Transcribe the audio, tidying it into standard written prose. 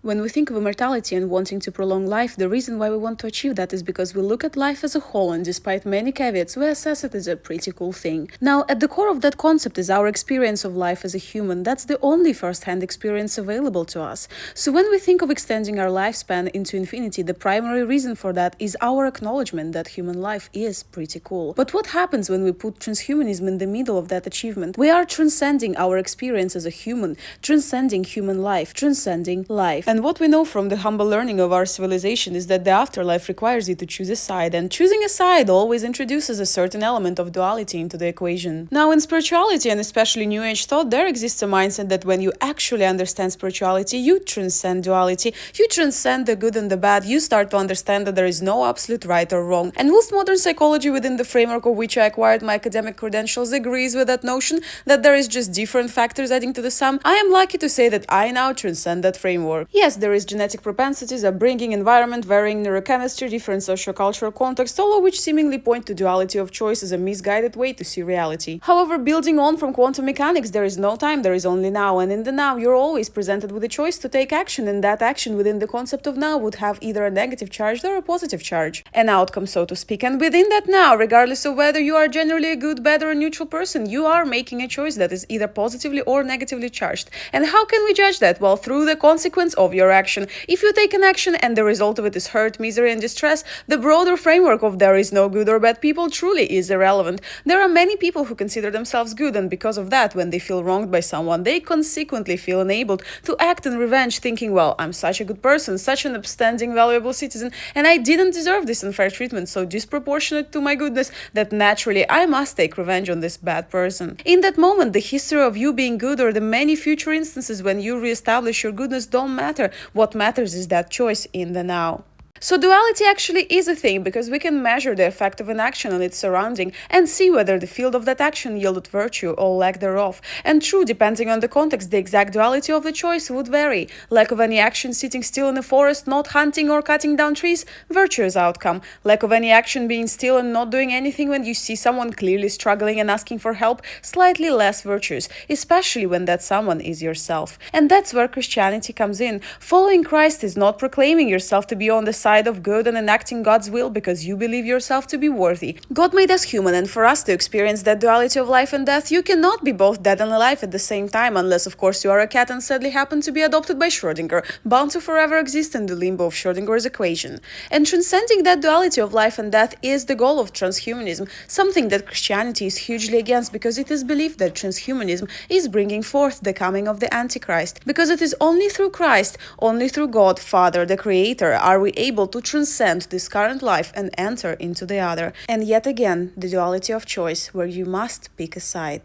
When we think of immortality and wanting to prolong life, the reason why we want to achieve that is because we look at life as a whole, and despite many caveats, we assess it as a pretty cool thing. Now, at the core of that concept is our experience of life as a human. That's the only first-hand experience available to us. So when we think of extending our lifespan into infinity, the primary reason for that is our acknowledgement that human life is pretty cool. But what happens when we put transhumanism in the middle of that achievement? We are transcending our experience as a human, transcending human life, transcending life. And what we know from the humble learning of our civilization is that the afterlife requires you to choose a side, and choosing a side always introduces a certain element of duality into the equation. Now, in spirituality, and especially New Age thought, there exists a mindset that when you actually understand spirituality, you transcend duality, you transcend the good and the bad, you start to understand that there is no absolute right or wrong. And whilst modern psychology, within the framework of which I acquired my academic credentials, agrees with that notion that there is just different factors adding to the sum, I am lucky to say that I now transcend that framework. Yes, there is genetic propensities, upbringing, environment, varying neurochemistry, different socio-cultural context, all of which seemingly point to duality of choice as a misguided way to see reality. However, building on from quantum mechanics, there is no time, there is only now, and in the now you're always presented with a choice to take action, and that action within the concept of now would have either a negative charge or a positive charge, an outcome, so to speak. And within that now, regardless of whether you are generally a good, bad, or a neutral person, you are making a choice that is either positively or negatively charged. And how can we judge that? Well, through the consequence of your action. If you take an action and the result of it is hurt, misery, and distress, the broader framework of there is no good or bad people truly is irrelevant. There are many people who consider themselves good, and because of that, when they feel wronged by someone, they consequently feel enabled to act in revenge, thinking, well, I'm such a good person, such an upstanding, valuable citizen, and I didn't deserve this unfair treatment so disproportionate to my goodness that naturally I must take revenge on this bad person. In that moment, the history of you being good or the many future instances when you reestablish your goodness don't matter. What matters is that choice in the now. So duality actually is a thing because we can measure the effect of an action on its surrounding and see whether the field of that action yielded virtue or lack thereof. And true, depending on the context, the exact duality of the choice would vary. Lack of any action, sitting still in a forest, not hunting or cutting down trees, virtuous outcome. Lack of any action, being still and not doing anything when you see someone clearly struggling and asking for help, slightly less virtuous, especially when that someone is yourself. And that's where Christianity comes in. Following Christ is not proclaiming yourself to be on the side of good and enacting God's will because you believe yourself to be worthy. God made us human, and for us to experience that duality of life and death, you cannot be both dead and alive at the same time, unless of course you are a cat and sadly happen to be adopted by Schrödinger, bound to forever exist in the limbo of Schrödinger's equation. And transcending that duality of life and death is the goal of transhumanism, something that Christianity is hugely against because it is believed that transhumanism is bringing forth the coming of the Antichrist. Because it is only through Christ, only through God, Father, the Creator, are we able to transcend this current life and enter into the other. And yet again, the duality of choice, where you must pick a side.